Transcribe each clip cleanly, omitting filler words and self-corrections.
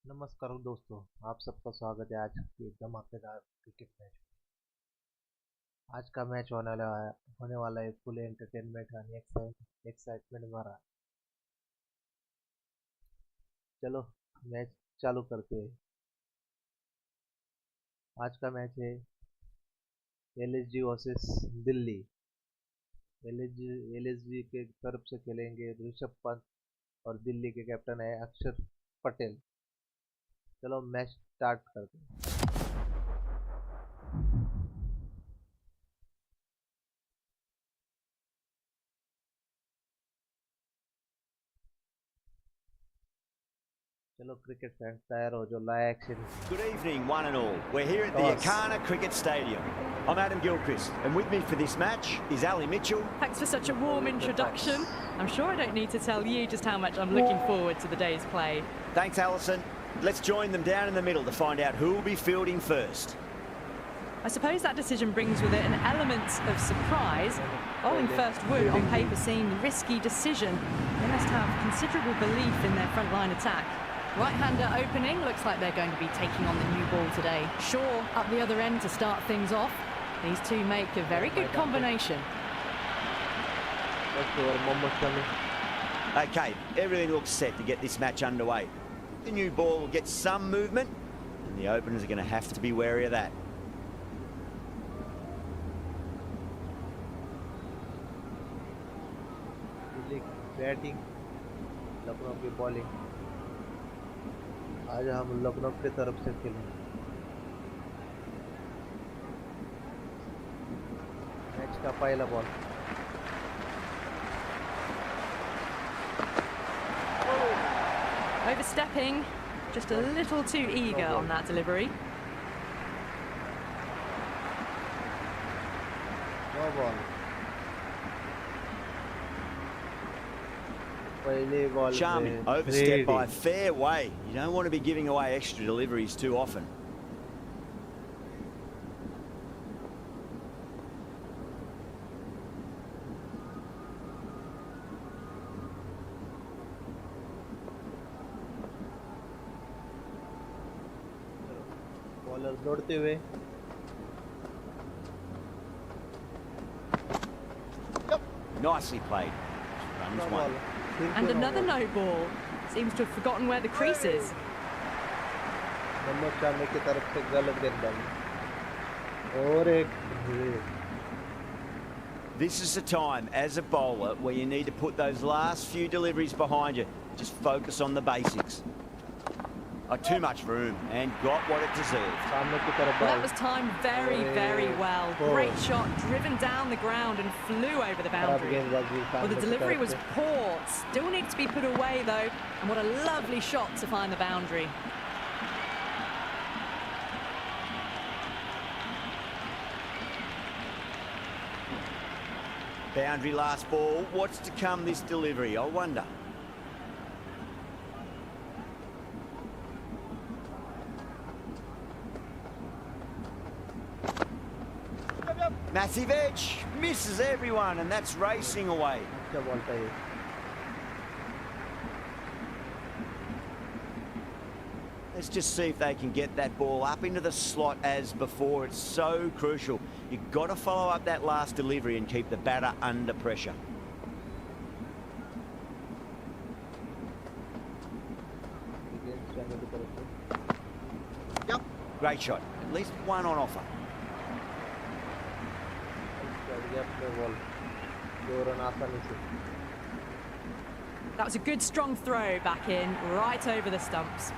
नमस्कार दोस्तों, आप सबका स्वागत है आज के धमाकेदार क्रिकेट मैच में। आज का मैच होने वाला है फुल एंटरटेनमेंट और एक्साइटमेंट भरा। चलो मैच चालू करते हैं। आज का मैच है एलएसजी वर्सेस दिल्ली। एलएसजी के तरफ से खेलेंगे ऋषभ पंत और दिल्ली के कैप्टन है अक्षर पटेल। चलो मैच स्टार्ट करते हैं। चलो क्रिकेट फैंस तैयार हो, जो लाया action. Good evening, one and all. We're here at the Akana Cricket Stadium. I'm Adam Gilchrist, and with me for this match is Ali Mitchell. Thanks for such a warm introduction. I'm sure I don't need to tell you just how much I'm looking forward to the day's play. Thanks, Alison. Let's join them down in the middle to find out who will be fielding first. I suppose that decision brings with it an element of surprise. Bowling first would, on paper, seem a risky decision. They must have considerable belief in their front-line attack. Right-hander opening, looks like they're going to be taking on the new ball today. Shaw up the other end to start things off. These two make a very good combination. Okay, everything looks set to get this match underway. The new ball will get some movement, and the openers are going to have to be wary of that. Batting, Lucknow की bowling. आज हम लखनऊ की तरफ से खेलेंगे। Match का पहला ball. Overstepping, just a little too eager on that delivery. No ball. Charming, overstep by a fair way. You don't want to be giving away extra deliveries too often. Bowler दौड़ते हुए। Nicely played. Runs one. And another no ball. Seems to have forgotten where the crease is. Number 4 की तरफ से गलत गेंदबाजी और एक। This is the time as a bowler where you need to put those last few deliveries behind you. Just focus on the basics. Too much room and got what it deserved. Well, that was timed very, very well. Great shot, driven down the ground and flew over the boundary. Well, the delivery was poor. Still needs to be put away though. And what a lovely shot to find the boundary. Boundary last ball. What's to come this delivery, I wonder? Massive edge, misses everyone, and that's racing away. Let's just see if they can get that ball up into the slot as before. It's so crucial. You've got to follow up that last delivery and keep the batter under pressure. Great shot, at least one on offer. That was a good strong throw back in, right over the stumps.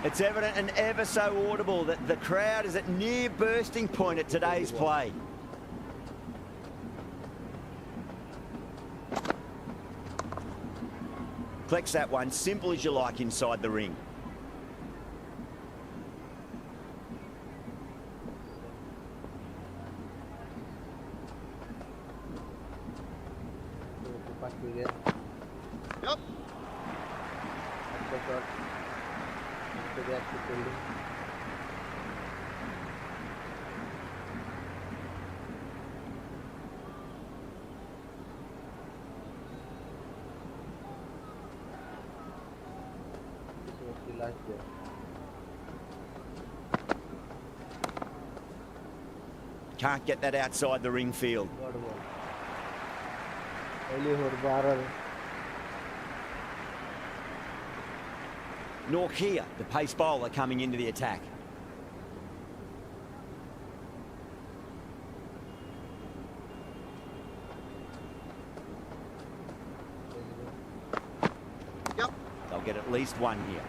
It's evident and ever so audible that the crowd is at near bursting point at today's play. Collects that one, simple as you like inside the ring. Yep. last year. Can't get that outside the ring field. God ball. Early over barrel. Norkia, the pace bowler, coming into the attack. Yep. They'll get at least one here.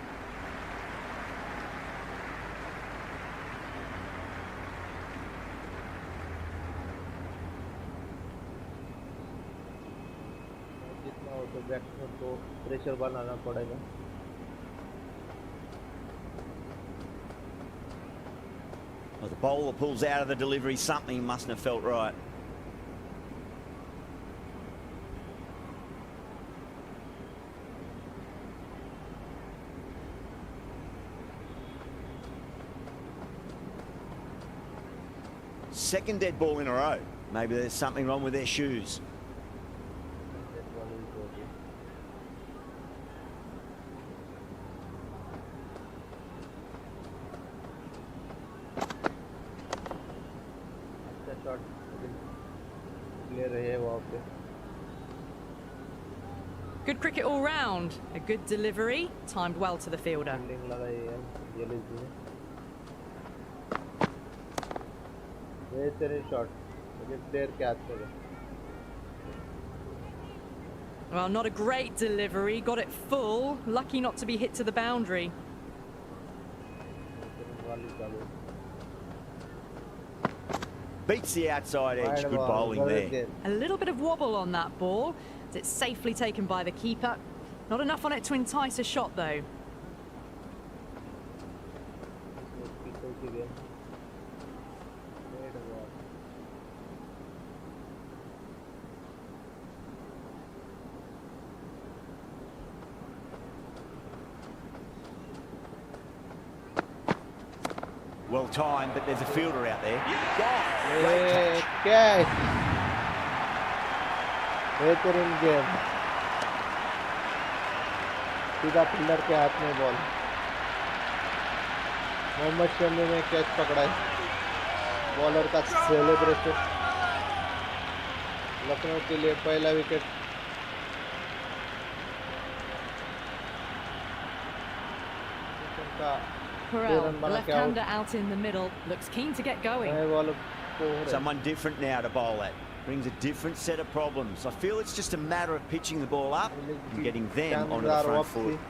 जितना हो तो batsman को pressure बनाना पड़ेगा. Well, the bowler pulls out of the delivery. Something mustn't have felt right. Second dead ball in a row. Maybe there's something wrong with their shoes. That ball is good. अच्छा shot clear है वहाँ पे. Good cricket all round. A good delivery, timed well to the fielder. Fielding लगाई है Lsg ने. बेहतरीन shot. लेकिन player के हाथ में है. Well, not a great delivery. Got it full. Lucky not to be hit to the boundary. बेहतरीन वाली चालू. Beats the outside edge. Wide Good ball, bowling good there. again. A little bit of wobble on that ball. It's safely taken by the keeper. Not enough on it to entice a shot, though. People again. Great ball. Well timed, but there's a fielder out there. Gone. Great Hey, catch. catch. बेहतरीन game. सीधा fielder के हाथ में ball. Mohammed Shami ने catch पकड़ा है. Bowler का celebration. Lucknow के लिए पहला विकेट. का Perel, run the bana ke out. left-hander out in the middle, looks keen to get going. नए बॉल को हो रहा है. Someone different now to bowl at. Brings a different set of problems. I feel it's just a matter of pitching the ball up and getting them onto the शानदार front वापसी. foot.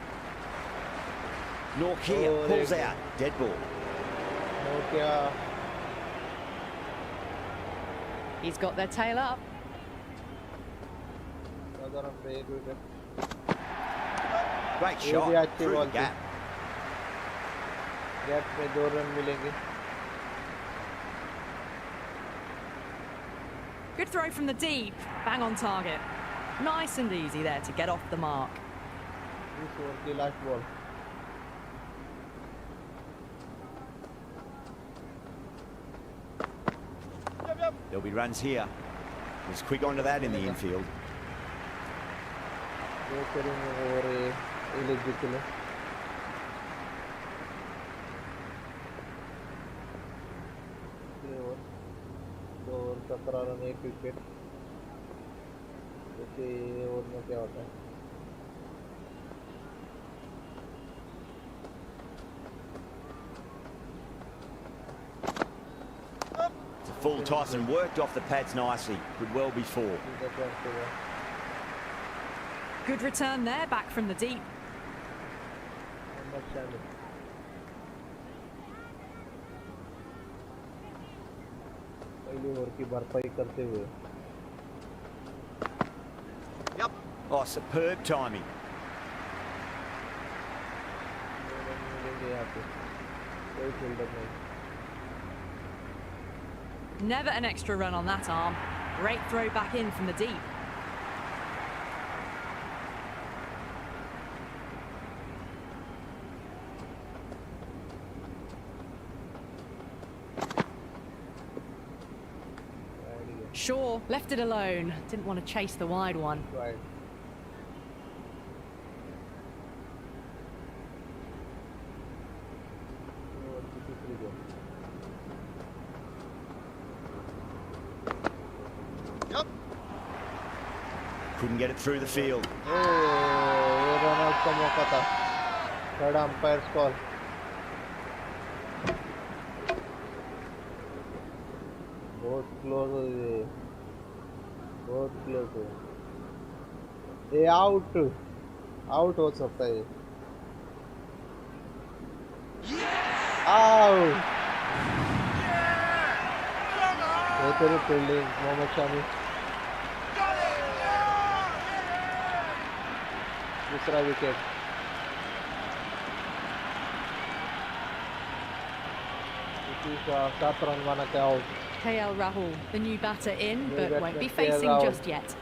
Norkia Oh, pulls there- out. Dead ball. हो क्या. He's got their tail up. साधारण पे एक wicket. Great ये shot. भी अच्छी Through बॉल the थी. gap. गैप में 2 रन मिलेंगे. Good throw from the deep. Bang on target. Nice and easy there to get off the mark. इस ओवर की last ball. There'll be runs here. He's quick onto that in the infield. बेहतरीन over है Lsg के लिए. दो over 17 run 1 wicket. देखिए over में क्या होता है. It's a full toss and worked off the pads nicely. Could well be 4. सीधा चांस होगा. Good return there, back from the deep. Mohammed Shami. पहली ओवर की भरपाई करते हुए. Yep. Oh, superb timing. 2 run मिलेंगे यहाँ पे. कोई फील्डर नहीं. Never an extra run on that arm. Great throw back in from the deep. Shaw left it alone. Didn't want to chase the wide one. Right. Couldn't get it through the field. ये run out का मौका था. Third umpires call. बहुत close हो ये. बहुत close है. ये आउट हो सकता है. आउट. ये तेरी फील्डिंग मोहम्मद शामी. दूसरा विकेट. इसी का 7 रन बना के out. KL Rahul, the new batter in, but won't be KL facing Rahul. just yet.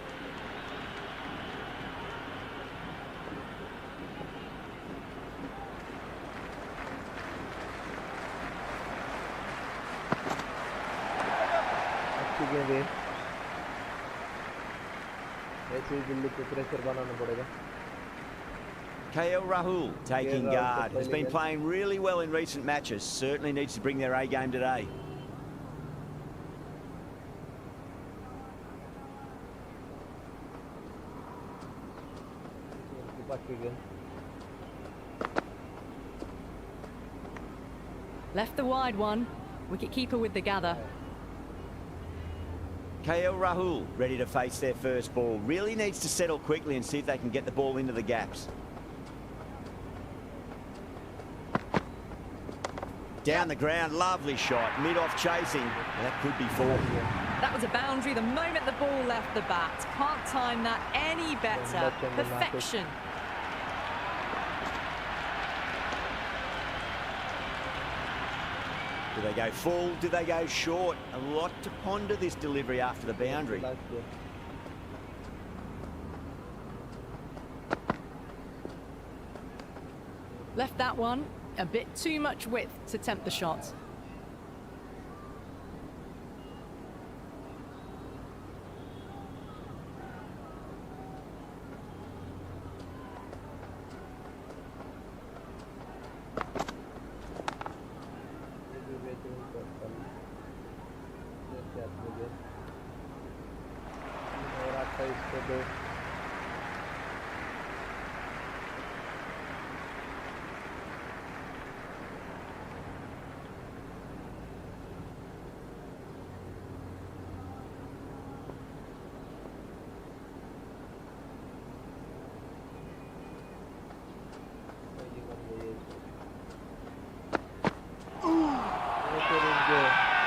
अच्छी गेंद है. ऐसे ही दिल्ली को प्रेशर बनाना पड़ेगा. KL Rahul taking Rahul guard. Has been again. playing really well in recent matches. Certainly needs to bring their A game today. Left the wide one. Wicket-keeper with the gather. KL Rahul ready to face their first ball. Really needs to settle quickly and see if they can get the ball into the gaps. Down the ground, lovely shot. Mid-off chasing. That could be 4. That was a boundary the moment the ball left the bat. Can't time that any better. Perfection. Do they go full? Do they go short? A lot to ponder this delivery after the boundary. Left that one. A bit too much width to tempt the shot.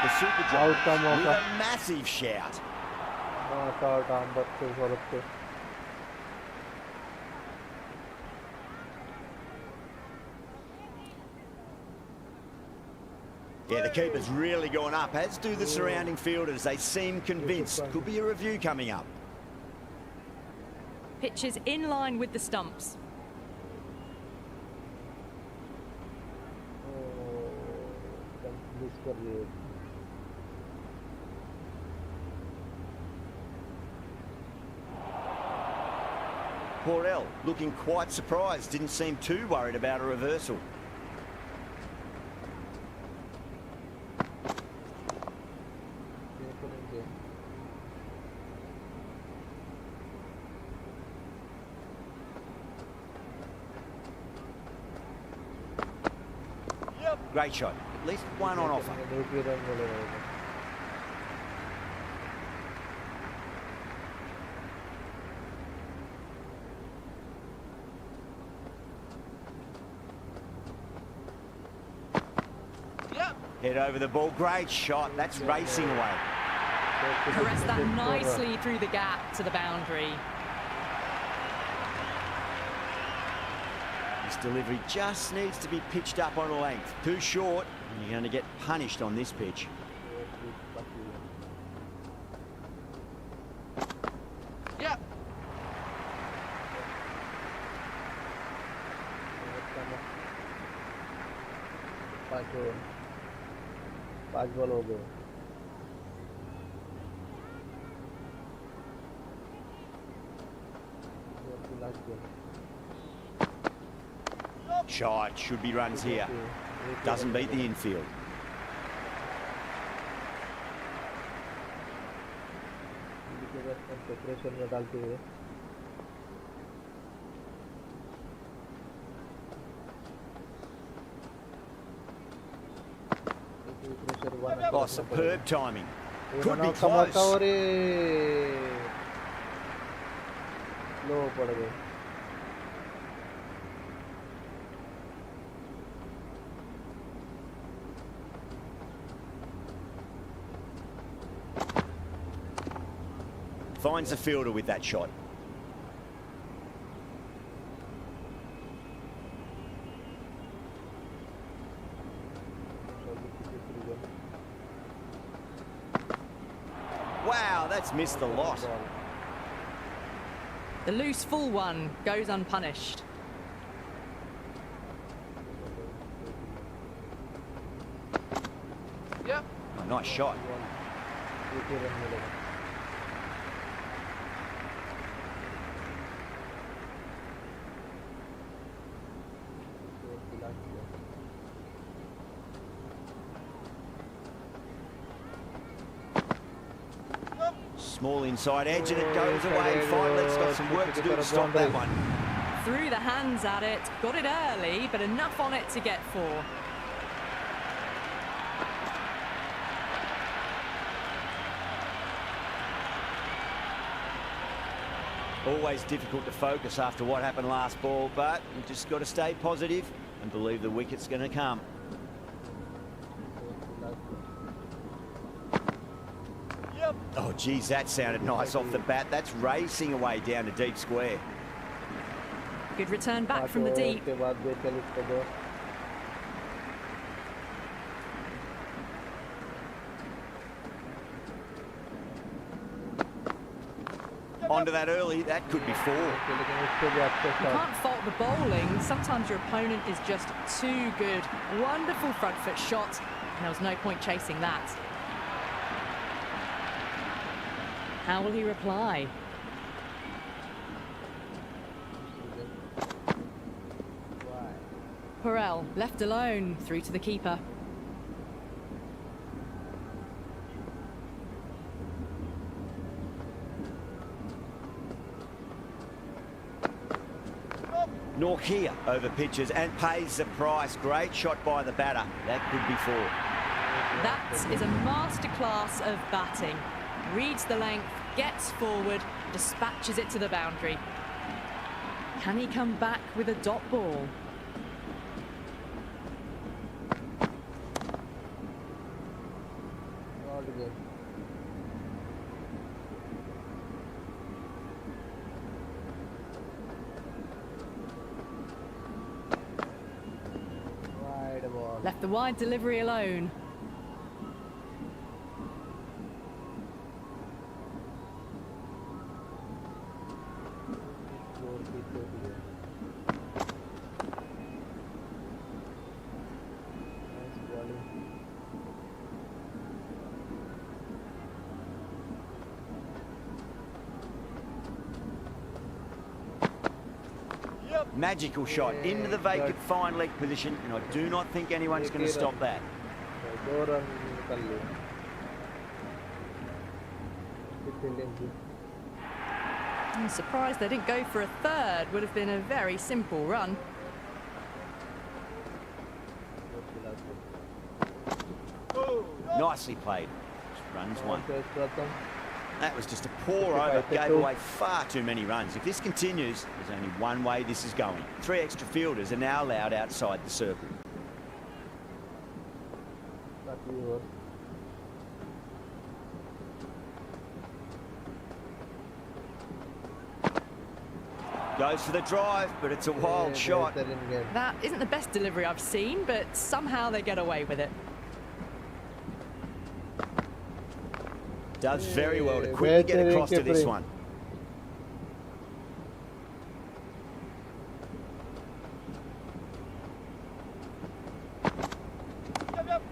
The Super Giants with a massive shout. Yeah, the keeper's really gone up, as do the surrounding fielders. They seem convinced. Could be a review coming up. Pitch is in line with the stumps. Porel looking quite surprised, didn't seem too worried about a reversal. Great shot, at least one on offer. Head over the ball, great shot, that's racing away. Caressed that nicely through the gap to the boundary. This delivery just needs to be pitched up on a length. Too short, and you're going to get punished on this pitch. Yep. पांच ball हो गए. Shot, should be runs here. Doesn't beat the infield. Pressure में डालते हुए Oh, superb timing. ये Could be runout का मौका close. और लो पड़ गए. Finds the fielder with that shot. Wow, that's missed the lot. The loose full one goes unpunished. Yep. Oh, nice shot. Small inside edge and it goes away. Finally, it's got some work to do to stop that one. Threw the hands at it, got it early, but enough on it to get 4. Always difficult to focus after what happened last ball, but you've just got to stay positive and believe the wicket's going to come. Oh, geez, that sounded nice off the bat. That's racing away down to deep square. Good return back from the deep. उसके बाद बेचल इसको दो. Onto that early, that could be 4. लेकिन उसको भी अच्छे You shot. can't fault the bowling. Sometimes your opponent is just too good. Wonderful front foot shot, and there was no point chasing that. How will he reply? Perel left alone, through to the keeper. Norkia over pitches and pays the price. Great shot by the batter. That could be 4. That is a masterclass of batting. Reads the length, gets forward, dispatches it to the boundary. Can he come back with a dot ball? Not good. Wide ball. Left the wide delivery alone. Nice bowling. Magical shot into the vacant fine leg position, and I do not think anyone's going to stop that. दो run निकल लिए. कितने लेंगे? I'm surprised they didn't go for a third. Would have been a very simple run. Nicely played. Runs 1. प्रथम. That was just a pour over, gave away far too many runs. If this continues, there's only one way this is going. 3 extra fielders are now allowed outside the circle. काफी और. Goes for the drive, but it's a wild shot. बेहतरीन गेंद. That isn't the best delivery I've seen, but somehow they get away with it. Does very well to quickly get across to this one.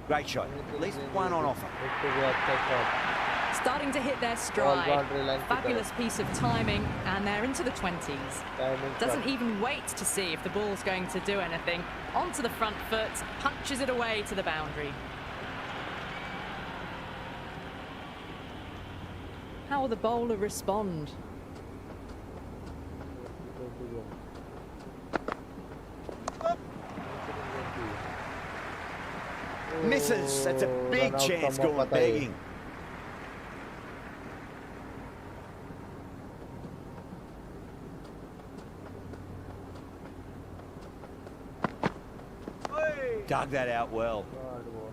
Great shot. At least one on offer. उसको भी अच्छा shot. Starting to hit their Ball stride. boundary line की Fabulous piece of timing, and they're into the 20s. Timing Doesn't shot. even wait to see if the ball's going to do anything. Onto the front foot, punches it away to the boundary. How will the bowler respond? Misses. That's a Oh, big run out chance का gone मौका था ये. begging. Dug that out well. God, वो.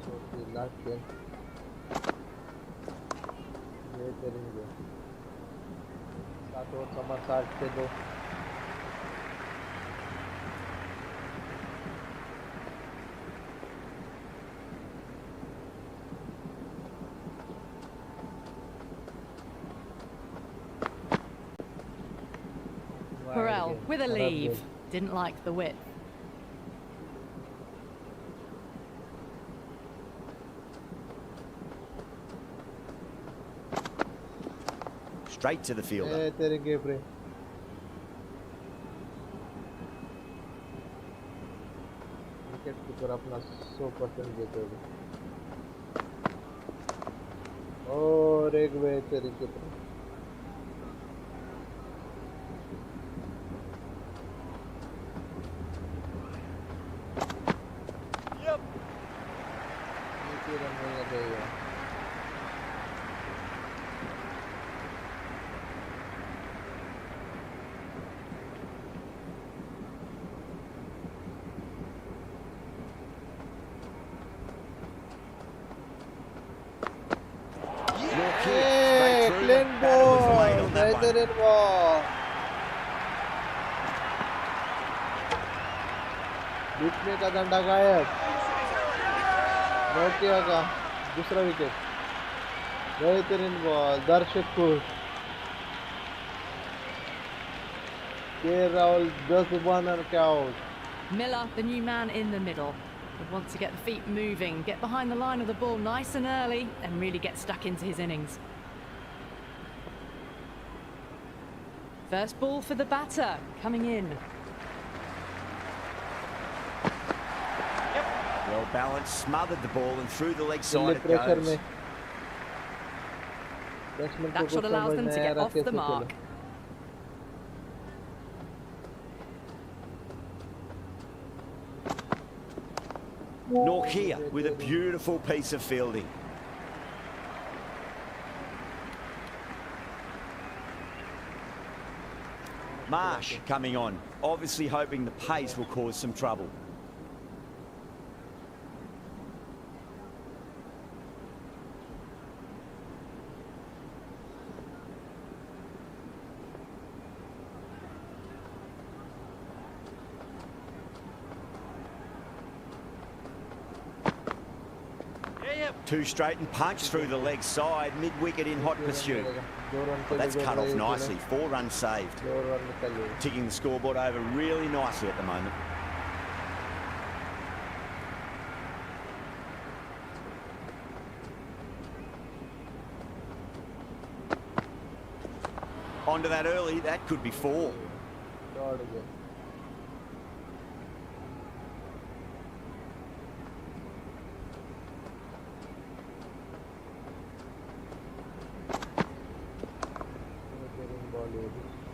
छोटी last game. ये करेंगे. 7 और summer 60 पे 2. Perel with a leave. Didn't like the width. Straight to the fielder. ए तेरे गेप रे. विकेट कीपर अपना 100% देते हुए. और एक वे तेरे keeper. Clean ball, better ball. बीच का डंडा गायब. नोकिया का दूसरा विकेट. बेहतरीन बॉल. दर्शक खुश. के Rahul 10 1 and out. Miller, the new man in the middle, would want to get the feet moving, get behind the line of the ball nice and early, and really get stuck into his innings. First ball for the batter, coming in. Well balanced, smothered the ball and through the leg side it pressure goes. में. Batsman That को shot कुछ allows समझ them to नहीं आ get रहा off कैसे the खेले. mark. Norkia with a beautiful piece of fielding. Marsh coming on, obviously hoping the pace will cause some trouble. Two straight and punch through the leg side, mid-wicket in hot pursuit. But that's cut off nicely, 4 runs saved. Ticking the scoreboard over really nicely at the moment. Onto that early, that could be 4.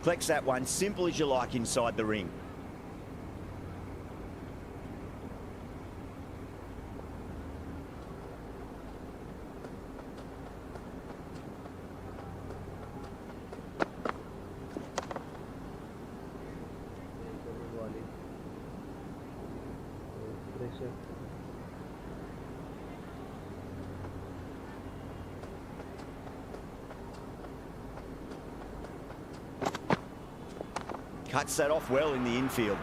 Collects that one, simple as you like inside the ring. Cuts that off well in the infield.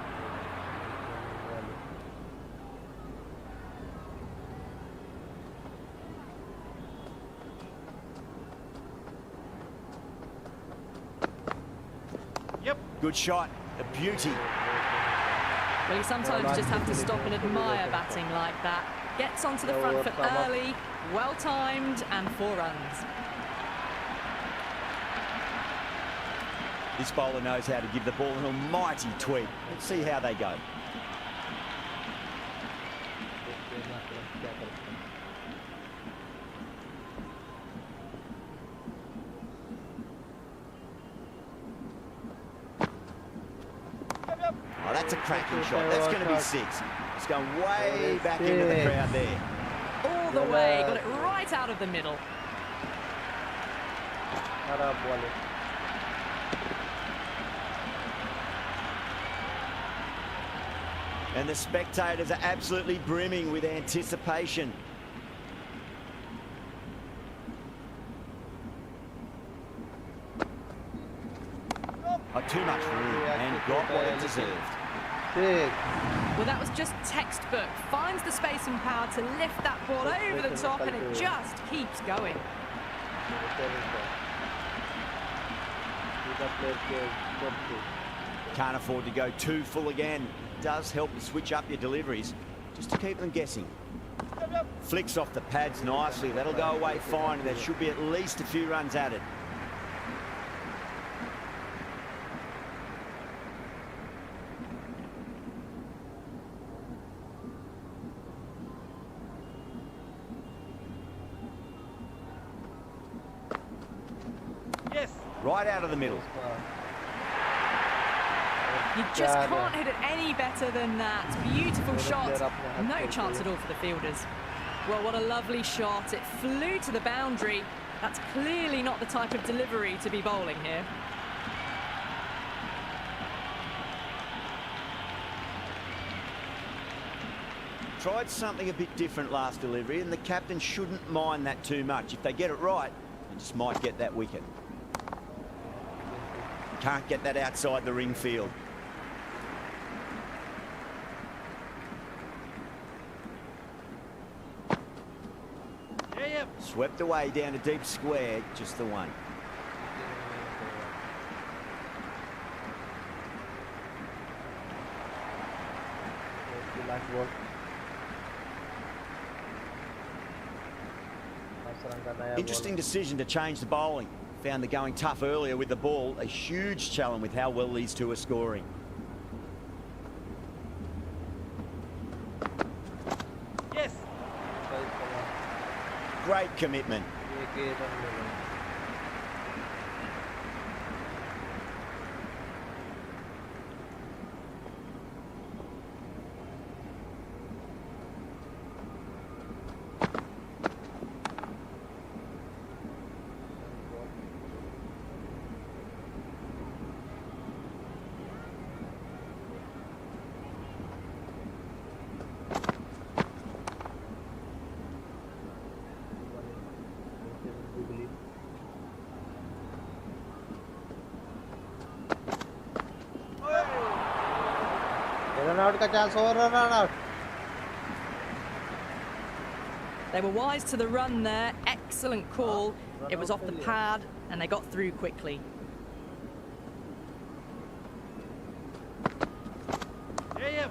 Yep. Good shot, a beauty. Well, you sometimes just have to stop and admire batting like that. Gets onto the front foot early, well timed, and 4 runs. This bowler knows how to give the ball an almighty tweak. Let's see how they go. That's a cracking shot. That's going to be 6. It's going way back into the crowd there. All the way, got it right out of the middle. खराब ball है. And the spectators are absolutely brimming with anticipation. Oh, too much room and got what it deserved. Well, that was just textbook. Finds the space and power to lift that ball over the top, and it just keeps going. Can't afford to go too full again. It does help to switch up your deliveries, just to keep them guessing. Flicks off the pads nicely. That'll go away fine. There should be at least a few runs added. Yes. Right out of the middle. You just can't hit it any better than that. Beautiful shot. No chance at all for the fielders. Well, what a lovely shot. It flew to the boundary. That's clearly not the type of delivery to be bowling here. Tried something a bit different last delivery, and the captain shouldn't mind that too much. If they get it right, they just might get that wicket. Can't get that outside the ring field. Yeah. Swept away down a deep square, just the one. Interesting decision to change the bowling. Found the going tough earlier with the ball. A huge challenge with how well these two are scoring. Yes. Great commitment. Run out का chance और run out. They were wise to the run there. Excellent call. It was off the pad, and they got through quickly. Yeah.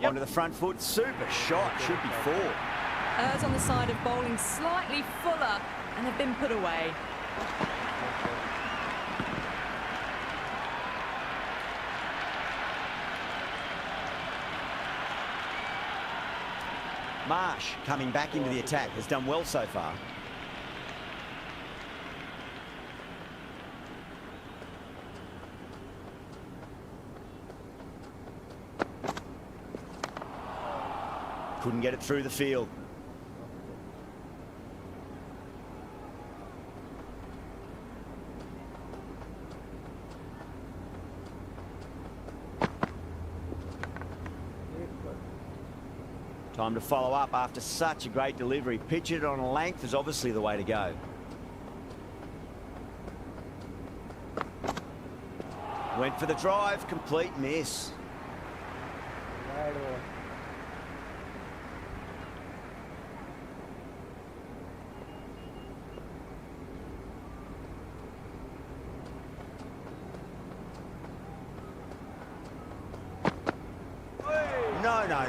Onto the front foot. Super shot. Should be 4. Errs on the side of bowling slightly fuller, and have been put away. Marsh, coming back into the attack, has done well so far. Couldn't get it through the field. Time to follow up after such a great delivery. Pitch it on a length is obviously the way to go. Went for the drive, complete miss.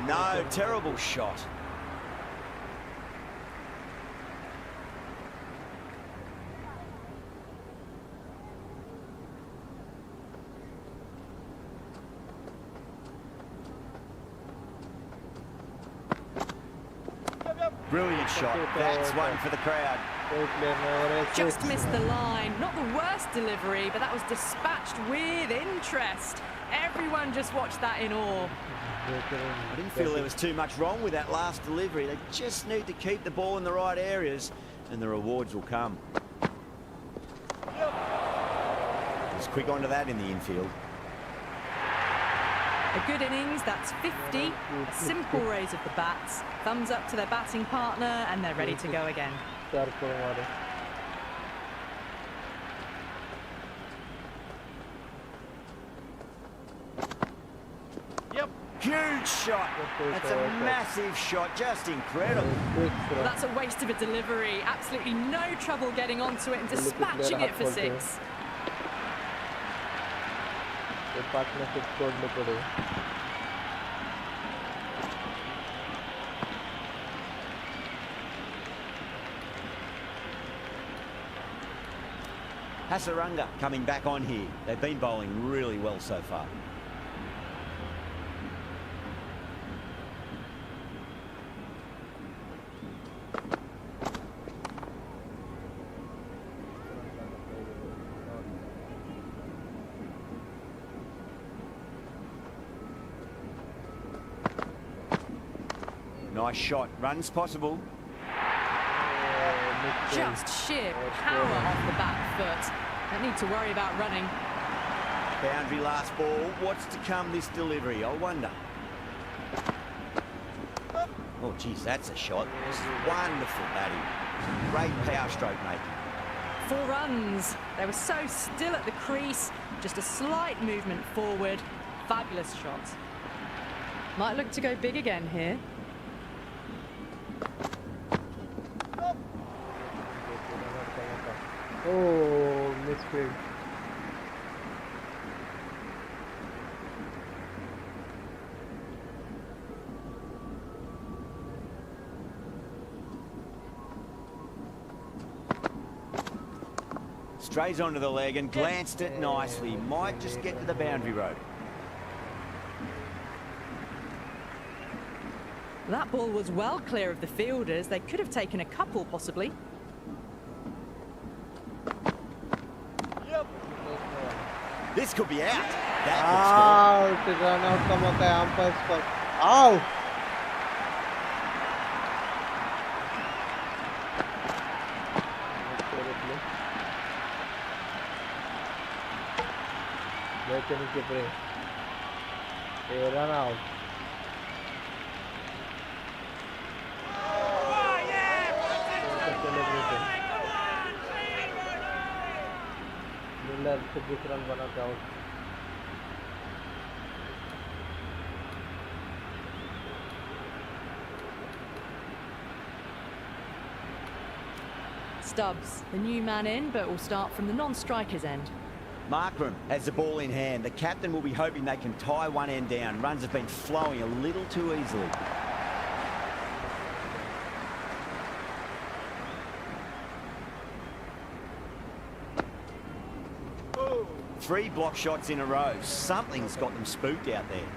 No, terrible shot. Brilliant shot. That's one for the crowd. Just missed the line. Not the worst delivery, but that was dispatched with interest. Everyone just watched that in awe. I didn't feel there was too much wrong with that last delivery. They just need to keep the ball in the right areas and the rewards will come. Just quick onto that in the infield. A good innings, that's 50. A simple raise of the bats. Thumbs up to their batting partner and they're ready to go again. Yep. Huge shot. That's a massive shot. Just incredible. Well, that's a waste of a delivery. Absolutely no trouble getting onto it and dispatching it for six. Hasaranga coming back on here. They've been bowling really well so far. Nice shot. Runs possible. Just sheer power off the back foot. Don't need to worry about running. Boundary last ball. What's to come this delivery? I wonder. Oh, geez, that's a shot. Wonderful batting. Great power stroke making. 4 runs. They were so still at the crease. Just a slight movement forward. Fabulous shot. Might look to go big again here. Oh, misfield. Strays onto the leg and glanced it nicely. Might just get to the boundary road. That ball was well clear of the fielders. They could have taken a couple, possibly. This could be out. That could score. Run out, come on, umpires for out. Run out. Miller 26 run bana out. Stubbs, the new man in, but will start from the non-striker's end. Markram has the ball in hand. The captain will be hoping they can tie one end down. Runs have been flowing a little too easily. Oh. 3 block shots in a row. Something's got them spooked out there.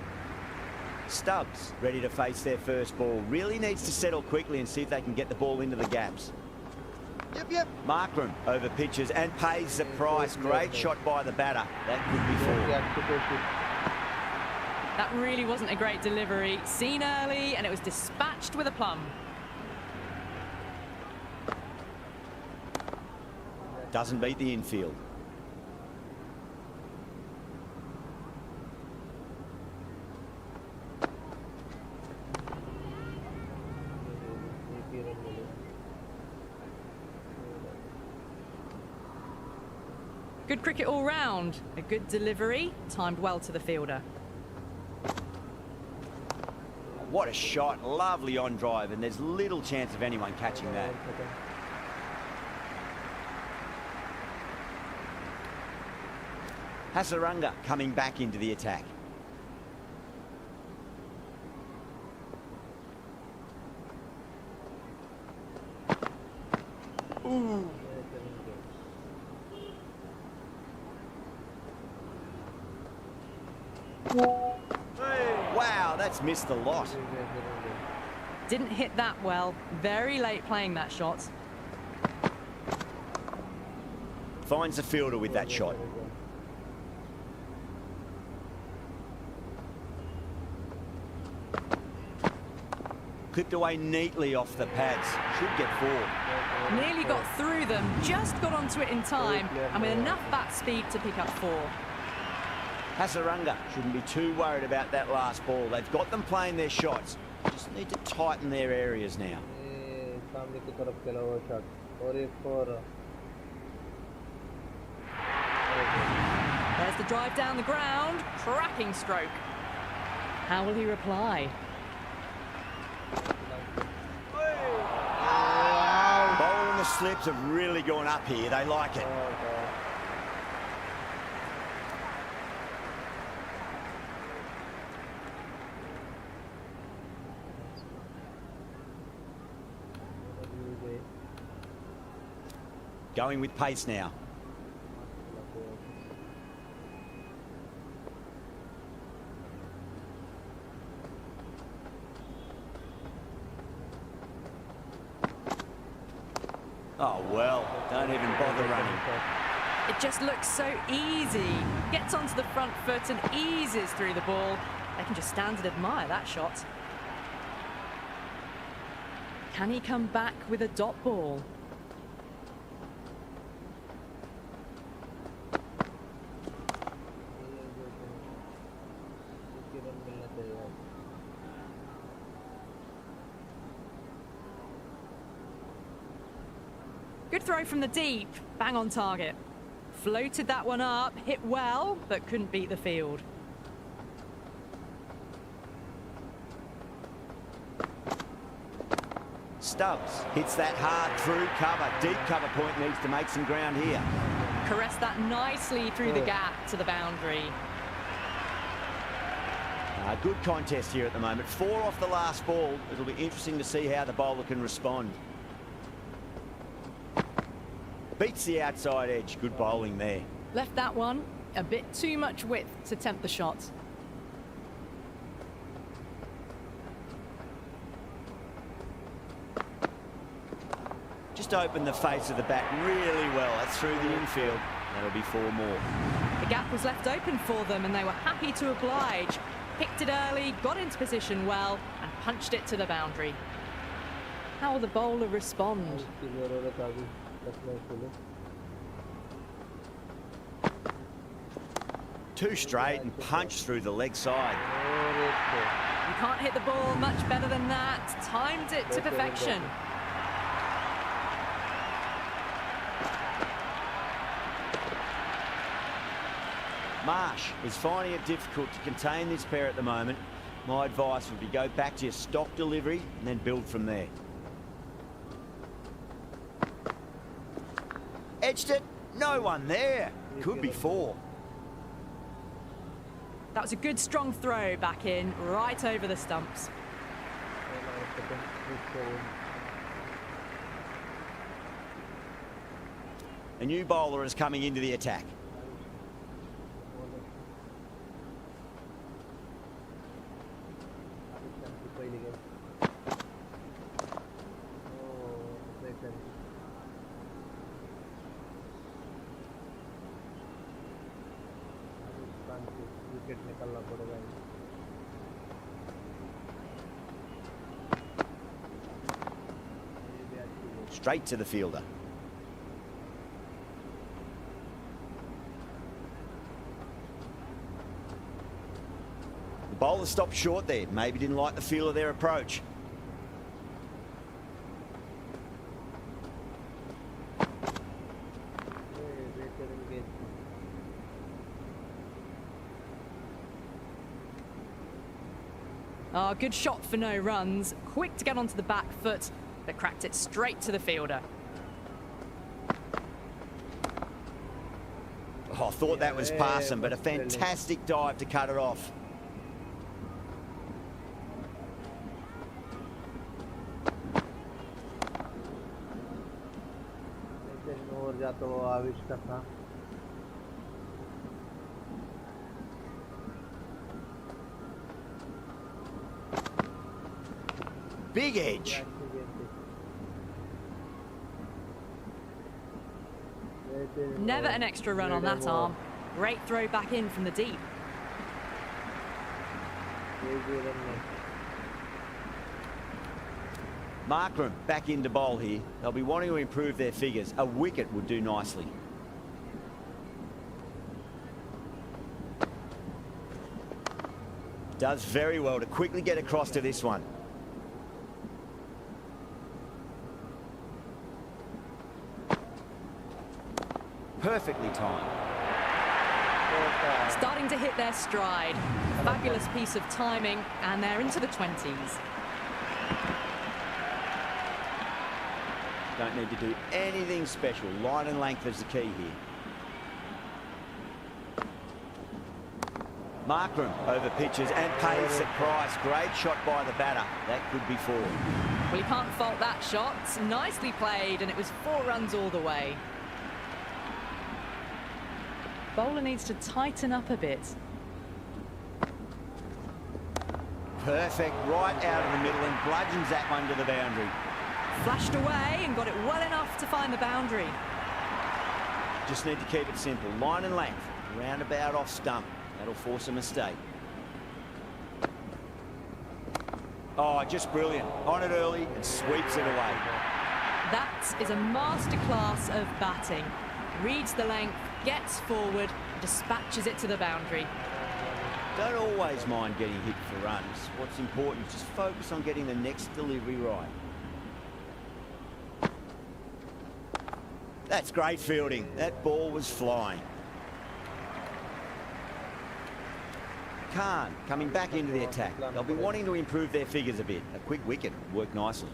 Stubbs ready to face their first ball. Really needs to settle quickly and see if they can get the ball into the gaps. Yep. Markram over pitches and pays the price. Great shot by the batter. That could be 4. That really wasn't a great delivery. Seen early, and it was dispatched with a plum. Doesn't beat the infield. Good cricket all round. A good delivery, timed well to the fielder. What a shot. Lovely on drive, and there's little chance of anyone catching that. Hasaranga coming back into the attack. Ooh. Wow, that's missed the lot. Didn't hit that well. Very late playing that shot. Finds the fielder with that shot. Clipped away neatly off the pads. Should get 4. Nearly got through them, just got onto it in time, and with enough bat speed to pick up 4. Hasaranga shouldn't be too worried about that last ball. They've got them playing their shots. Just need to tighten their areas now. There's the drive down the ground. Cracking stroke. How will he reply? Bowling the slips have really gone up here. They like it. Going with pace now. Oh, well, don't even bother running. It just looks so easy. Gets onto the front foot and eases through the ball. They can just stand and admire that shot. Can he come back with a dot ball? Good throw from the deep, bang on target. Floated that one up, hit well, but couldn't beat the field. Stubbs hits that hard through cover. Deep cover point needs to make some ground here. Caressed that nicely through the gap to the boundary. A good contest here at the moment. 4 off the last ball. It'll be interesting to see how the bowler can respond. Beats the outside edge. Good bowling there. Left that one a bit too much width to tempt the shot. Just opened the face of the bat really well. That's through the infield. That'll be 4 more. The gap was left open for them and they were happy to oblige. Picked it early, got into position well and punched it to the boundary. How will the bowler respond? Too straight and punched through the leg side. You can't hit the ball much better than that. Timed it to perfection. Marsh is finding it difficult to contain this pair at the moment. My advice would be go back to your stock delivery and then build from there. Edged it. No one there. Could be 4. That was a good strong throw back in, right over the stumps. A new bowler is coming into the attack. Straight to the fielder. The bowler stopped short there. Maybe didn't like the feel of their approach. Oh, good shot for no runs. Quick to get onto the back foot, but cracked it straight to the fielder. Oh, I thought that was past him, but a fantastic dive to cut it off. Big edge. Never an extra run on that arm. Great throw back in from the deep. Markram back into bowl here. They'll be wanting to improve their figures. A wicket would do nicely. Does very well to quickly get across to this one. Perfectly timed. Starting to hit their stride. Fabulous piece of timing, and they're into the 20s. Don't need to do anything special. Line and length is the key here. Markram over pitches and pays the price. Great shot by the batter. That could be 4. Well, you can't fault that shot. Nicely played, and it was 4 runs all the way. Bowler needs to tighten up a bit. Perfect, right out of the middle, and bludgeons that one to the boundary. Flashed away and got it well enough to find the boundary. Just need to keep it simple. Line and length, roundabout off stump. That'll force a mistake. Oh, just brilliant. On it early and sweeps it away. That is a masterclass of batting. Reads the length, gets forward, dispatches it to the boundary. Don't always mind getting hit for runs. What's important is just focus on getting the next delivery right. That's great fielding. That ball was flying. Khan coming back into the attack. They'll be wanting to improve their figures a bit. A quick wicket would work nicely.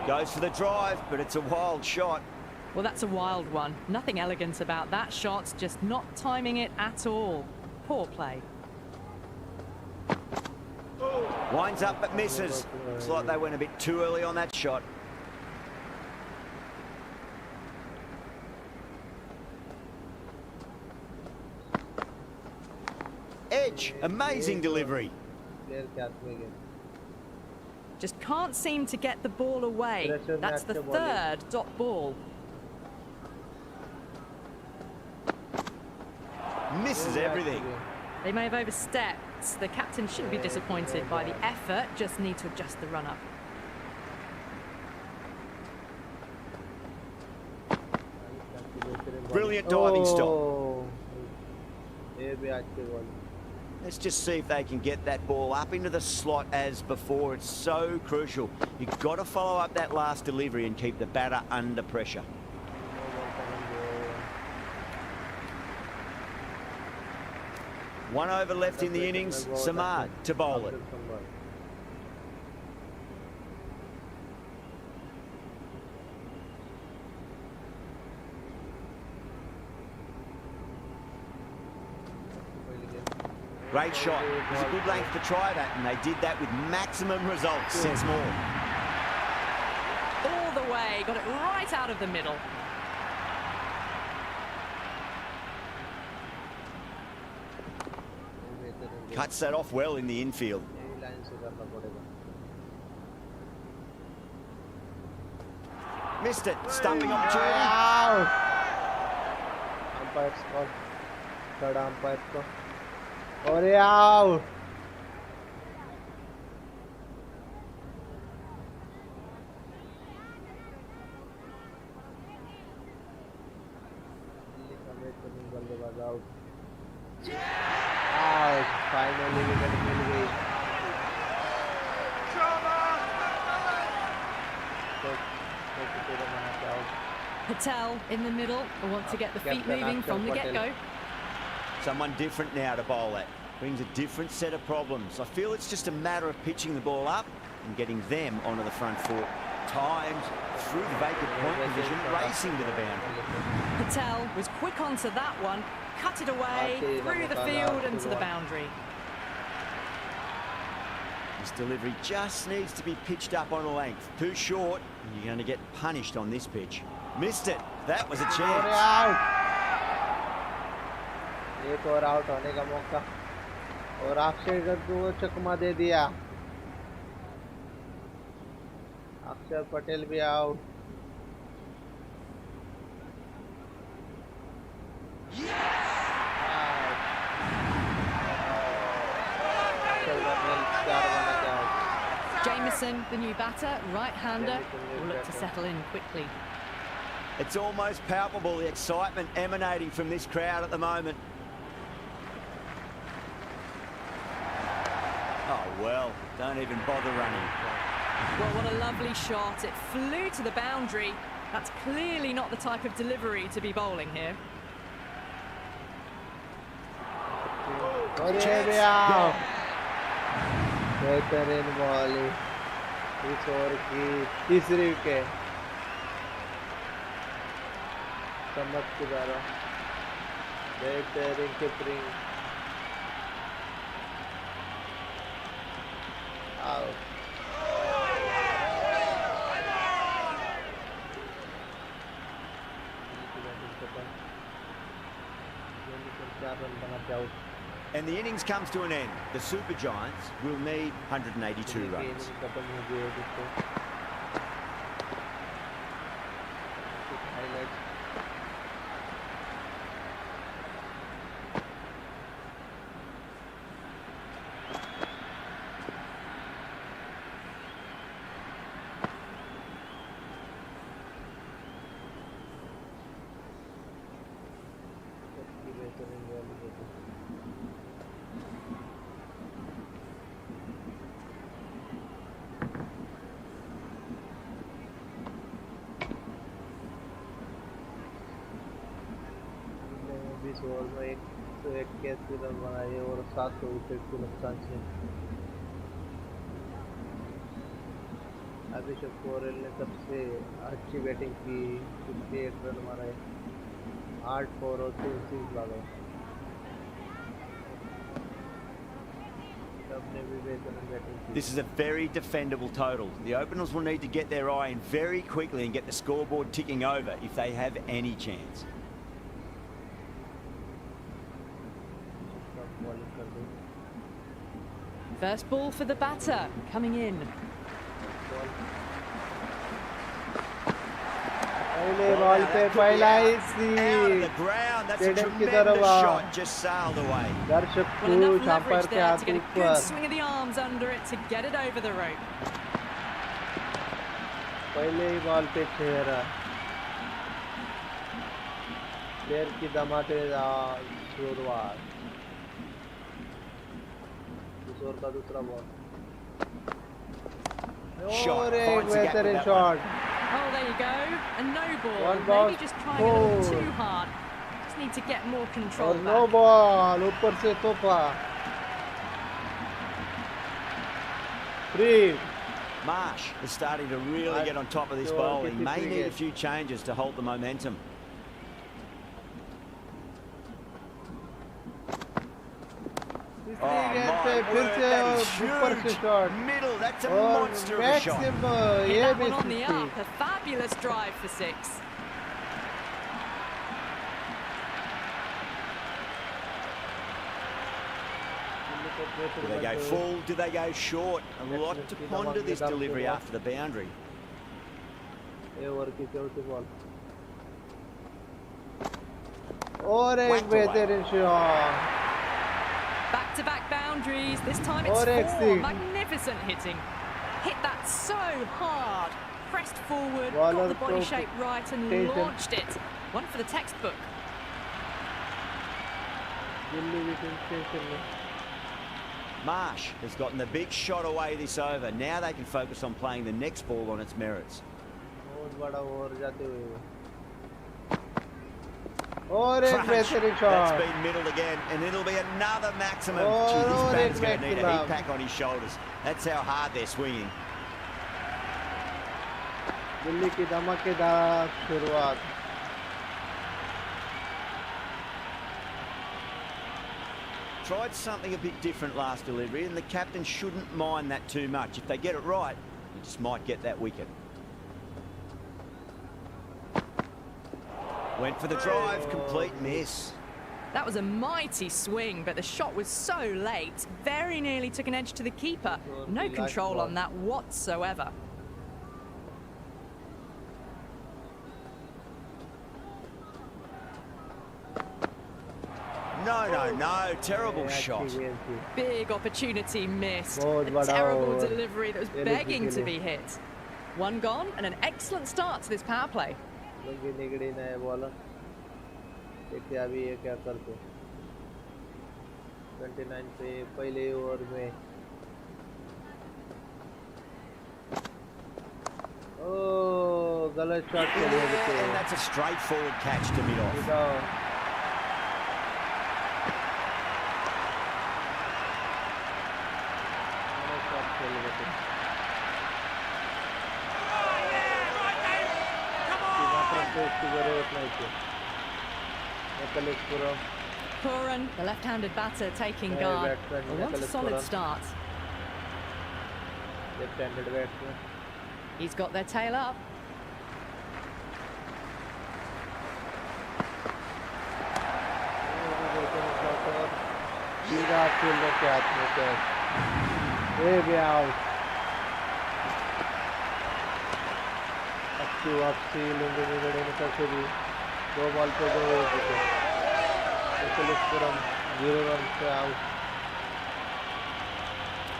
Goes for the drive, but it's a wild shot. Well, that's a wild one. Nothing elegant about that shot, just not timing it at all. Poor play. Winds up but misses. Looks like they went a bit too early on that shot. Edge, amazing delivery. Just can't seem to get the ball away. That's the 3rd dot ball. Misses everything. They may have overstepped. The captain shouldn't be disappointed by the effort, just need to adjust the run-up. Brilliant diving stop. Let's just see if they can get that ball up into the slot as before. It's so crucial. You've got to follow up that last delivery and keep the batter under pressure. One over left in the innings. Samad to bowl it. Great shot. It was a good length to try that, and they did that with maximum results. 6 more. All the way, got it right out of the middle. Cuts that off well in the infield. Missed it. Stumping opportunity. Umpire call. Third umpire call. अरे आओ finally wicket मिल गई Patel in the middle. Will want to get the feet moving from the get-go. Someone different now to bowl at. Brings a different set of problems. I feel it's just a matter of pitching the ball up and getting them onto the front foot. Timed through the vacant point position, racing to the boundary. Patel was quick onto that one, cut it away, through the field and to the boundary. He's delivery just needs to be pitched up on a length. Too short, and you're going to get punished on this pitch. Missed it. That was a chance. एक और out होने का मौका और अक्षय गद्दू को चकमा दे दिया। अक्षर पटेल भी out. Jameson, the new batter, right-hander, will look to settle in quickly. It's almost palpable, the excitement emanating from this crowd at the moment. Oh, well, don't even bother running. Well, what a lovely shot. It flew to the boundary. That's clearly not the type of delivery to be bowling here. बेहतरीन ball इस over की तीसरी wicket. चमकदार बेहतरीन keeping. Out. 4 run बनाते out. And the innings comes to an end. The Super Giants will need 182 runs. Over में 181 run बनाए और 7 विकेट के नुकसान से अभिषेक पोरेल ने सबसे अच्छी बैटिंग की। 58 रन बनाए, 8 4 और 3 6 लगाए। सबने भी बेहतरीन बैटिंग की। This is a very defendable total. The openers will need to get their eye in very quickly and get the scoreboard ticking over if they have any chance. First ball for the batter, coming in. पहले ball पे पहला ही stadium की तरफ just sailed away. दर्शक Well, enough छापर leverage के there हाथ to get a ऊपर। good swing of the arms under it to get it over the rope. पहले ही बॉल पे 6 रन। प्लेयर की धमाकेदार शुरुआत। ओवर का दूसरा बॉल और एक बेहतरीन shot. Oh, there you go. A no ball. One ball. Maybe just trying a little too hard. Just need to get more control और back. नो बॉल ऊपर से तोपा। 3 Marsh is starting to really get on top of this bowling. May need a few changes to hold the momentum. Oh my word, that is huge. Middle, that's a monster of a shot. Hit that one on the up. A fabulous drive for 6. Do they go full? Do they go short? A lot to ponder this delivery after the boundary. Over की चौथी ball और एक बेहतरीन shot. Back-to-back boundaries. This time it's 4. Magnificent hitting. Hit that so hard. Pressed forward, got the body shape right and launched it. One for the textbook. Marsh has gotten the big shot away this over. Now they can focus on playing the next ball on its merits. That's been middled again, and it'll be another maximum. Gee, this bat's going to need a heat pack on his shoulders. That's how hard they're swinging. Delhi की धमाकेदार शुरुआत। 3 tried something a bit different last delivery, and the captain shouldn't mind that too much. If they get it right, he just might get that wicket. Went for the drive, complete miss. That was a mighty swing, but the shot was so late. Very nearly took an edge to the keeper. No control on that whatsoever. No, terrible shot. Big opportunity missed. A terrible delivery that was begging to be hit. One gone and an excellent start to this power play. देखते अभी ये क्या करते 29 पे पहले over में ओ गलत shot खेले थे And that's a straightforward catch to mid off. Puran, the left-handed batter, taking guard. What a solid start. Left-handed batsman. He's got their tail up. दो बॉल पे 2 विकेट Puram 0 runs पे out.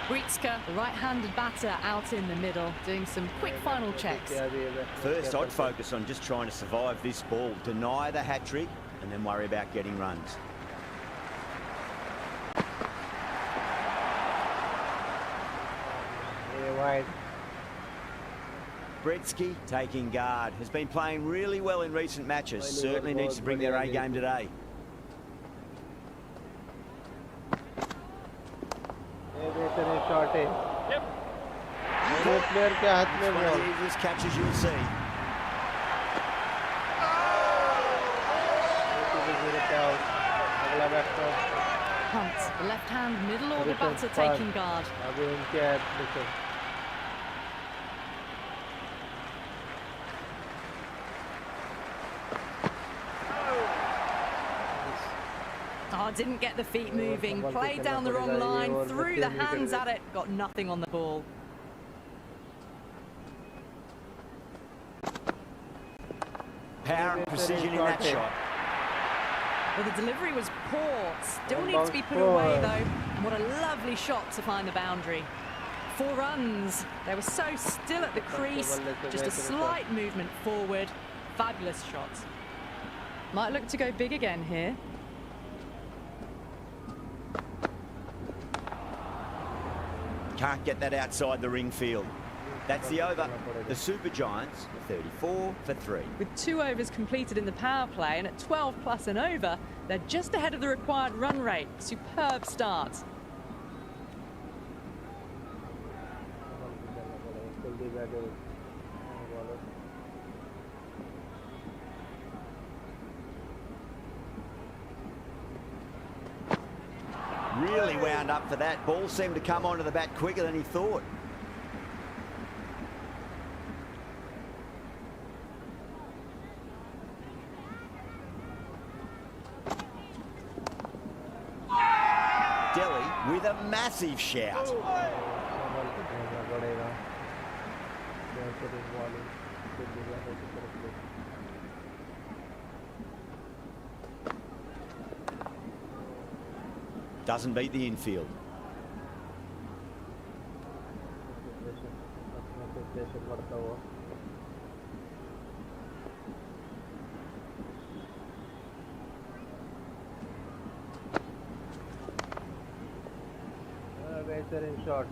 Britska, the right-handed batter, out in the middle, doing some quick final checks. First, I'd focus on just trying to survive this ball, deny the hat-trick, and then worry about getting runs. Wide. Bretsky taking guard. Has been playing really well in recent matches. Certainly needs to bring their A game today. Shot है. Yep. Player के हाथ में One of the easiest catches you'll see. Hunt, the left-hand middle order batter, taking guard. अभी उनके हाथ में Oh, didn't get the feet moving, played down the wrong line, threw the hands at it, got nothing on the ball. Power and precision in that shot. Well, the delivery was poor, still needs to be put away though, and what a lovely shot to find the boundary. 4 runs, they were so still at the crease, just a slight movement forward, fabulous shot. Might look to go big again here. Can't get that outside the ring field. That's the over. The Super Giants are 34 for 3. With 2 overs completed in the power play and at 12 plus and over, they're just ahead of the required run rate. Superb start. Really wound up for that. Ball seemed to come onto the bat quicker than he thought. Delhi with a massive shout. Doesn't beat the infield. In shot.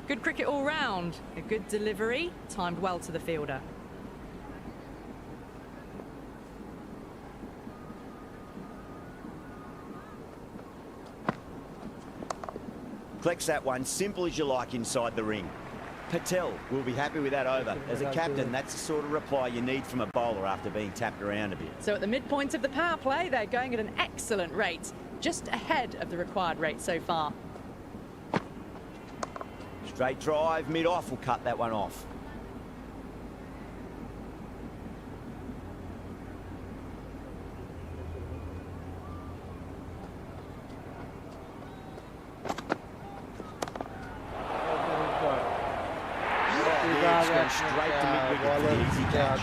Good cricket all round. A good delivery, timed well to the fielder. Collects that one, simple as you like inside the ring. Patel will be happy with that over. As a captain, that's the sort of reply you need from a bowler after being tapped around a bit. So at the midpoint of the power play, they're going at an excellent rate, just ahead of the required rate so far. Straight drive, mid-off will cut that one off. It's going straight to mid-wicket for the easy catch.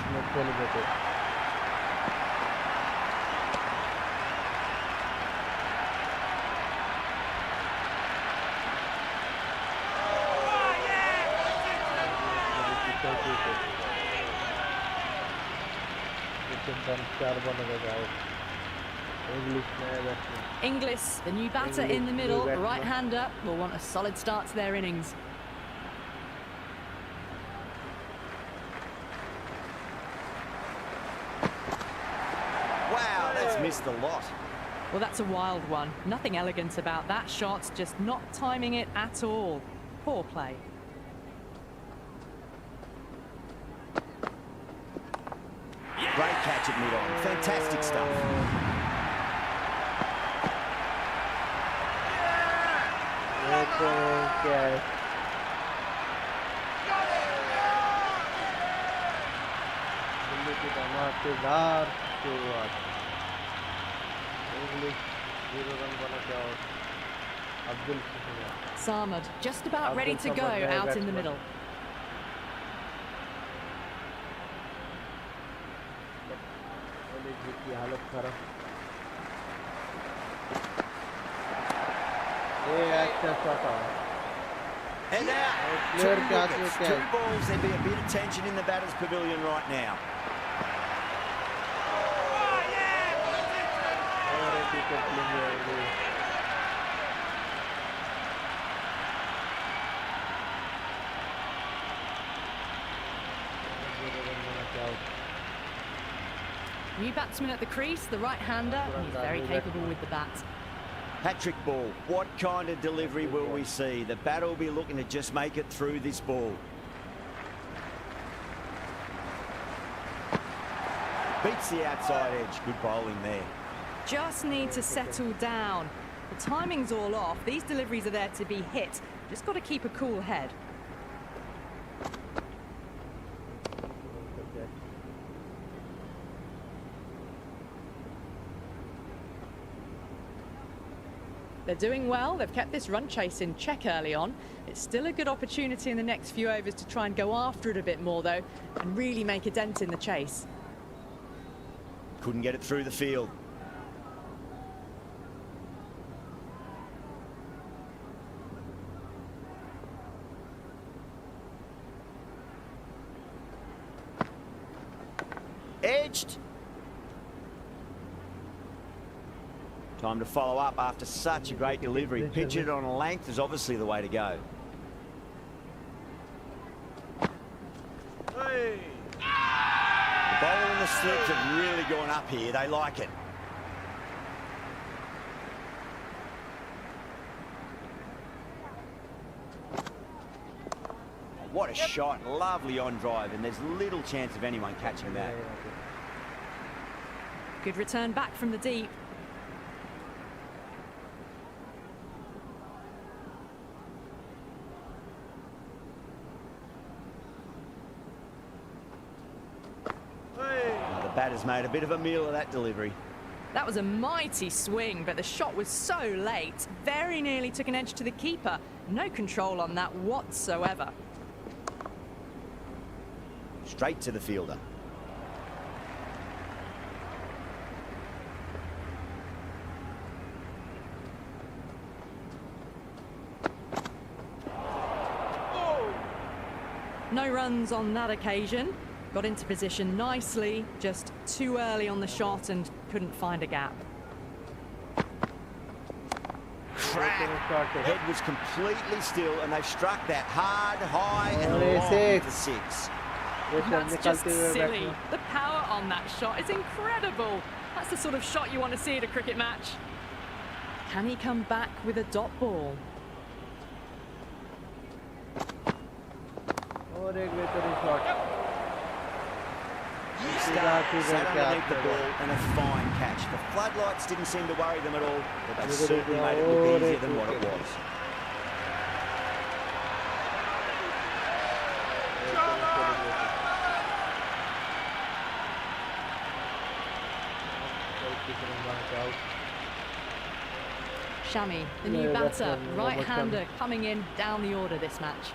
Inglis, the new batter in the middle, right-hander, will want a solid start to their innings. Wow, that's missed a lot. Well, that's a wild one. Nothing elegant about that shot, just not timing it at all. Poor play. Great catch at mid-on. Fantastic stuff. Samad just about ready to go out in the middle. And now, two wickets, 2 balls. There'd be a bit of tension in the batter's pavilion right now. New batsman at the crease, the right-hander. He's very capable with the bat. Patrick ball. What kind of delivery will we see? The batter will be looking to just make it through this ball. Beats the outside edge. Good bowling there. Just need to settle down. The timing's all off. These deliveries are there to be hit. Just got to keep a cool head. They're doing well. They've kept this run chase in check early on. It's still a good opportunity in the next few overs to try and go after it a bit more, though, and really make a dent in the chase. Couldn't get it through the field. Edged. Time to follow up after such a great delivery. Pitch it on a length is obviously the way to go. Hey. The bowler and the slips have really gone up here. They like it. What a shot. Lovely on drive, and there's little chance of anyone catching that. Good return back from the deep. The batter's made a bit of a meal of that delivery. That was a mighty swing, but the shot was so late. Very nearly took an edge to the keeper. No control on that whatsoever. Straight to the fielder. No runs on that occasion. Got into position nicely, just too early on the shot and couldn't find a gap. Crack. Head was completely still, and they struck that hard, high, and long for 6. That's just silly. The power on that shot is incredible. That's the sort of shot you want to see at a cricket match. Can he come back with a dot ball? और एक बेहतरीन shot. Stark sat underneath the ball and a fine catch. The floodlights didn't seem to worry them at all, but they certainly made it look easier than what it was. Shami, the new batter, right-hander, coming in down the order this match.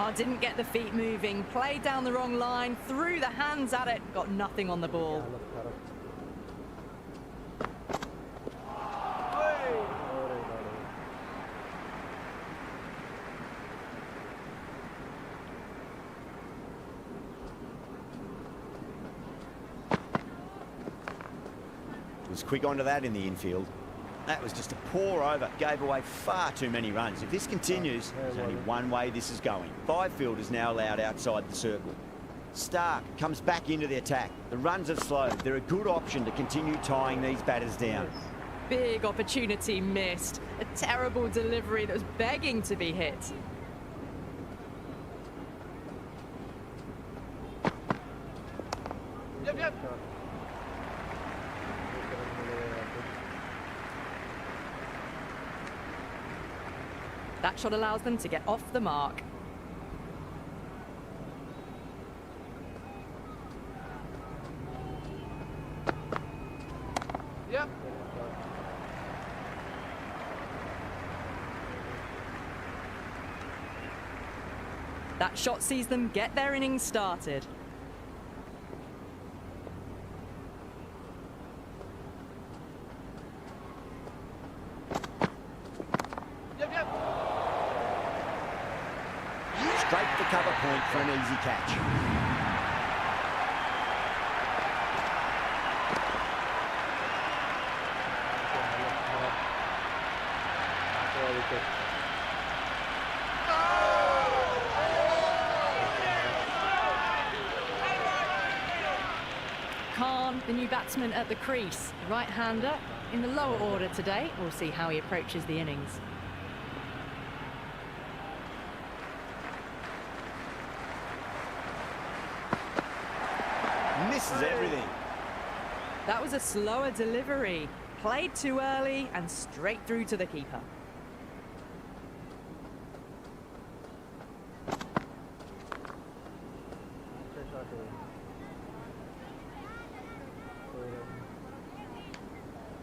Oh, didn't get the feet moving, played down the wrong line, threw the hands at it, got nothing on the ball. Was quick onto that in the infield. That was just a pour over, gave away far too many runs. If this continues, there's only one way this is going. 5 fielders now allowed outside the circle. Stark comes back into the attack. The runs have slowed. They're a good option to continue tying these batters down. Big opportunity missed. A terrible delivery that was begging to be hit. Yep. That shot allows them to get off the mark. Yep. That shot sees them get their innings started. Yep. Straight for cover point for an easy catch. Khan, the new batsman at the crease, right-hander in the lower order today. We'll see how he approaches the innings. Misses everything. That was a slower delivery. Played too early and straight through to the keeper.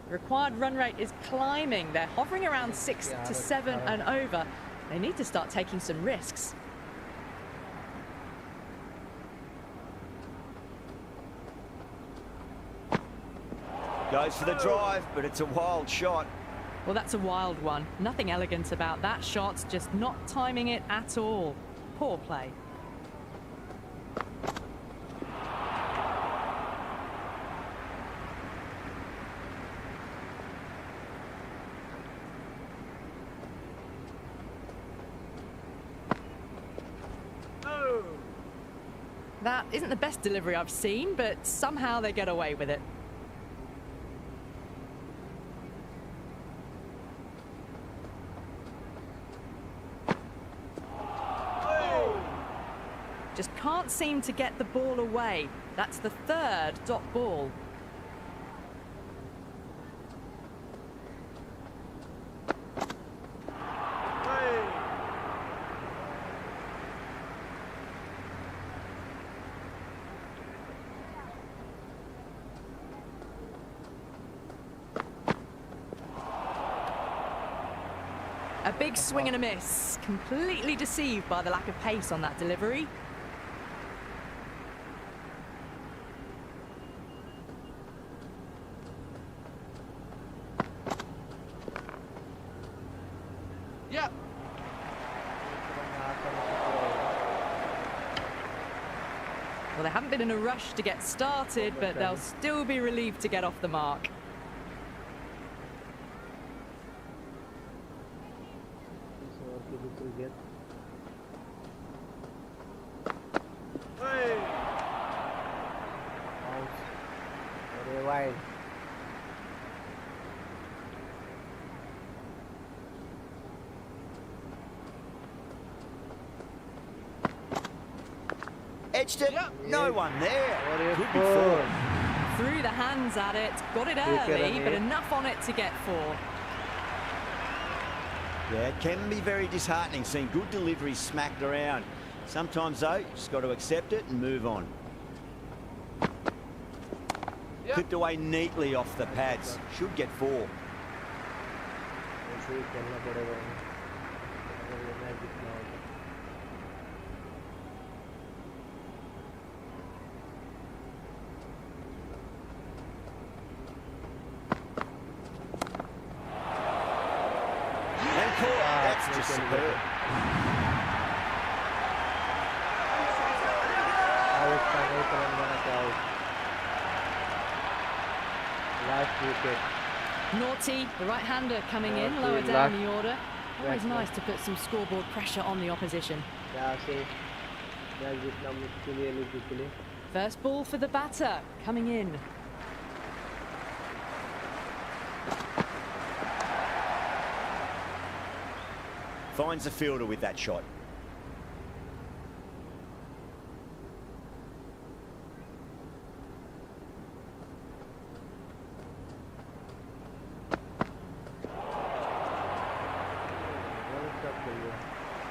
Required run rate is climbing. They're hovering around 6 to 7 and over. They need to start taking some risks. Goes for the drive, but it's a wild shot. Well, that's a wild one. Nothing elegant about that shot, just not timing it at all. Poor play. That isn't the best delivery I've seen, but somehow they get away with it. Just can't seem to get the ball away. That's the third dot ball. A big swing and a miss. Completely deceived by the lack of pace on that delivery. Yep. Well, they haven't been in a rush to get started, but they'll still be relieved to get off the mark. Edged it. Yep. No one there. Could be 4. four. Threw the hands at it, got it early, but enough on it to get 4. Yeah, it can be very disheartening seeing good deliveries smacked around. Sometimes, though, you just got to accept it and move on. Yep. Clipped away neatly off the pads. Should get 4. ऐसे ही खेलना पड़ेगा उन्हें, अगर ये match जीतना हो तो। And caught. That's just superb. Out का 1 रन बना के out. Last wicket. Naughty, the right-hander coming in, Naughty, lower down luck. the order. Always Batsman. nice to put some scoreboard pressure on the opposition. यहाँ से match जीतना मुश्किल है LSG के लिए। First ball for the batter, coming in. Finds the fielder with that shot.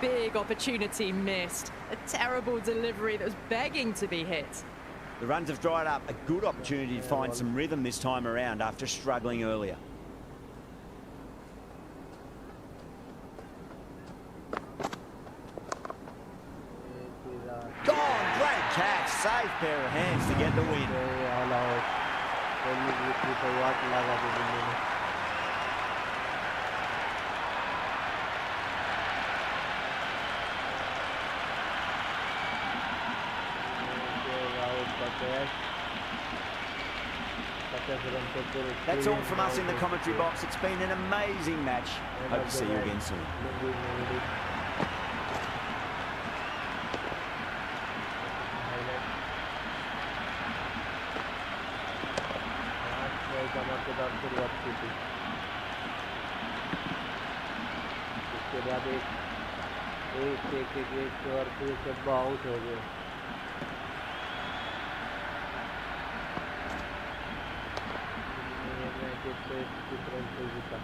Big opportunity missed. A terrible delivery that was begging to be hit. The runs have dried up. A good opportunity to find some rhythm this time around after struggling earlier. Gone! Great catch. Safe pair of hands to get the win. All out. पहली wicket पर वाट लगा दी दिल्ली ने। Out का catch. 50 run पे पूरे। That's all from us in the commentary box. It's been an amazing match. Hope to see you again soon. धमाकेदार शुरुआत की थी, उसके बाद एक और फिर सब आउट हो गए। मैच 131 रन से जीता।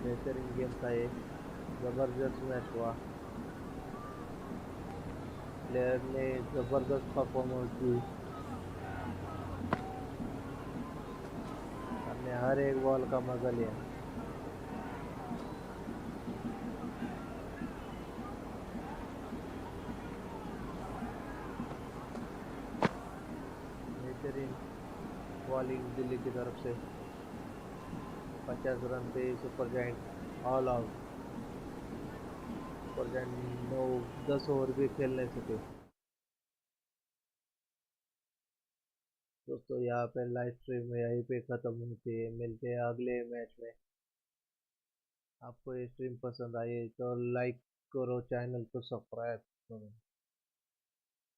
बेहतरीन गेम था ये, ज़बरदस्त मैच हुआ। प्लेयर ने ज़बरदस्त परफॉर्मेंस दी, हमने हर एक बॉल का मजा लिया। बेहतरीन बॉलिंग दिल्ली की तरफ से। 50 रन पे super giant all out. Super giant 9-10 over भी खेल नहीं सके। दोस्तों यहाँ पे लाइव स्ट्रीम यहीं पे ख़त्म होती है, मिलते हैं अगले मैच में। आपको ये स्ट्रीम पसंद आई तो लाइक करो, चैनल को सब्सक्राइब करो।